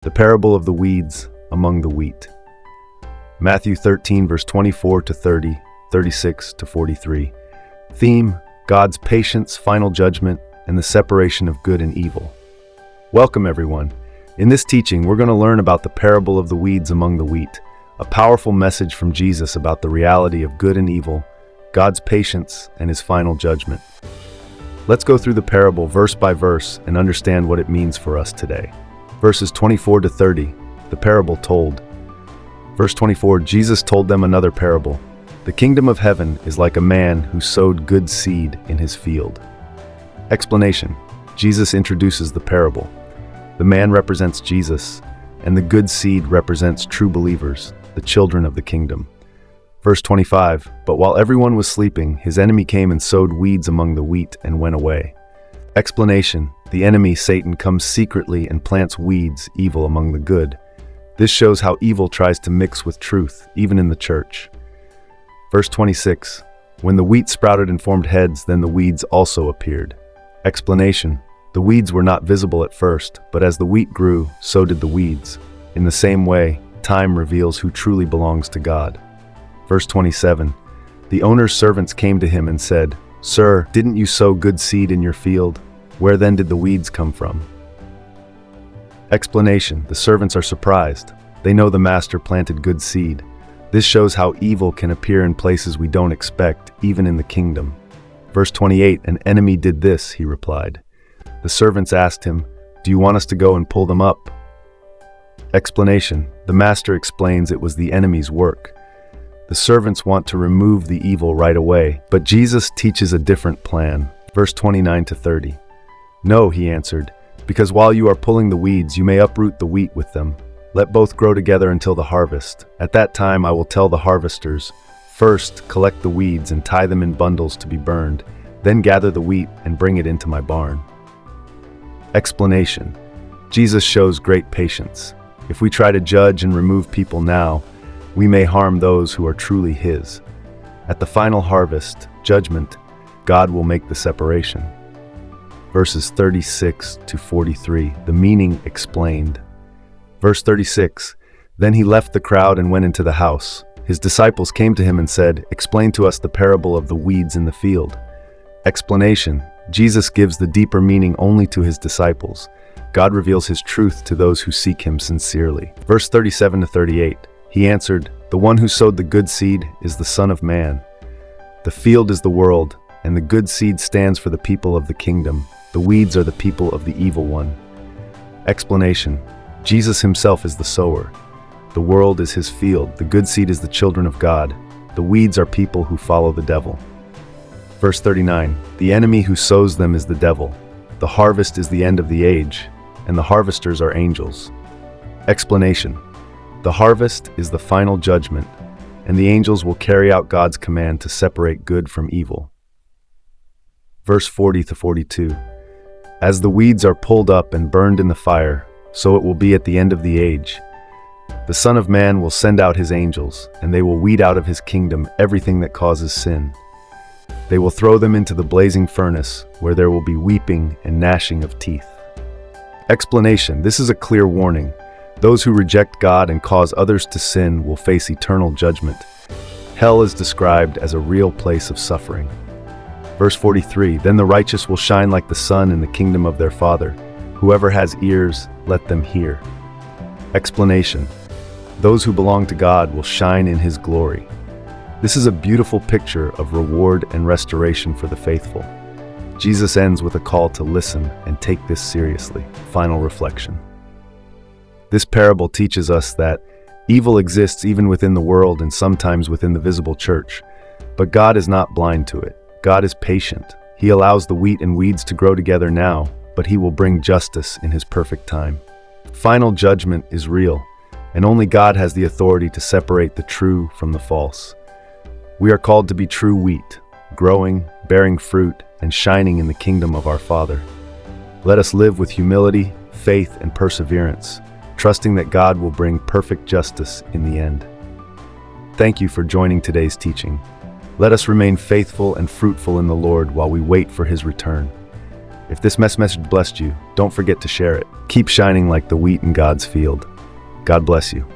The parable of the weeds among the wheat. Matthew 13, verse 24 to 30, 36 to 43. Theme: God's patience, final judgment, and the separation of good and evil. Welcome, everyone. In this teaching, we're going to learn about the parable of the weeds among the wheat, a powerful message from Jesus about the reality of good and evil, God's patience, and his final judgment. Let's go through the parable verse by verse and understand what it means for us today. Verses 24 to 30, the parable told. Verse 24, Jesus told them another parable. The kingdom of heaven is like a man who sowed good seed in his field. Explanation: Jesus introduces the parable. The man represents Jesus, and the good seed represents true believers, the children of the kingdom. Verse 25, but while everyone was sleeping, his enemy came and sowed weeds among the wheat and went away. Explanation: the enemy, Satan, comes secretly and plants weeds, evil, among the good. This shows how evil tries to mix with truth, even in the church. Verse 26, when the wheat sprouted and formed heads, then the weeds also appeared. Explanation: the weeds were not visible at first, but as the wheat grew, so did the weeds. In the same way, time reveals who truly belongs to God. Verse 27, the owner's servants came to him and said, "Sir, didn't you sow good seed in your field? Where then did the weeds come from?" Explanation: the servants are surprised. They know the master planted good seed. This shows how evil can appear in places we don't expect, even in the kingdom. Verse 28, an enemy did this, he replied. The servants asked him, "Do you want us to go and pull them up?" Explanation: the master explains it was the enemy's work. The servants want to remove the evil right away, but Jesus teaches a different plan. Verse 29 to 30. No, he answered, because while you are pulling the weeds, you may uproot the wheat with them. Let both grow together until the harvest. At that time I will tell the harvesters, first collect the weeds and tie them in bundles to be burned, then gather the wheat and bring it into my barn. Explanation: Jesus shows great patience. If we try to judge and remove people now, we may harm those who are truly his. At the final harvest, judgment, God will make the separation. Verses 36 to 43, the meaning explained. Verse 36, then he left the crowd and went into the house. His disciples came to him and said, "Explain to us the parable of the weeds in the field." Explanation: Jesus gives the deeper meaning only to his disciples. God reveals his truth to those who seek him sincerely. Verse 37 to 38, he answered, "The one who sowed the good seed is the Son of Man. The field is the world, and the good seed stands for the people of the kingdom. The weeds are the people of the evil one." Explanation: Jesus himself is the sower. The world is his field. The good seed is the children of God. The weeds are people who follow the devil. Verse 39, the enemy who sows them is the devil. The harvest is the end of the age, and the harvesters are angels. Explanation: the harvest is the final judgment, and the angels will carry out God's command to separate good from evil. Verse 40 to 42, as the weeds are pulled up and burned in the fire, so it will be at the end of the age. The Son of Man will send out his angels, and they will weed out of his kingdom everything that causes sin. They will throw them into the blazing furnace, where there will be weeping and gnashing of teeth. Explanation: this is a clear warning. Those who reject God and cause others to sin will face eternal judgment. Hell is described as a real place of suffering. Verse 43, then the righteous will shine like the sun in the kingdom of their Father. Whoever has ears, let them hear. Explanation: those who belong to God will shine in his glory. This is a beautiful picture of reward and restoration for the faithful. Jesus ends with a call to listen and take this seriously. Final reflection. This parable teaches us that evil exists even within the world and sometimes within the visible church. But God is not blind to it. God is patient. He allows the wheat and weeds to grow together now, but he will bring justice in his perfect time. Final judgment is real, and only God has the authority to separate the true from the false. We are called to be true wheat, growing, bearing fruit, and shining in the kingdom of our Father. Let us live with humility, faith, and perseverance, trusting that God will bring perfect justice in the end. Thank you for joining today's teaching. Let us remain faithful and fruitful in the Lord while we wait for his return. If this message blessed you, don't forget to share it. Keep shining like the wheat in God's field. God bless you.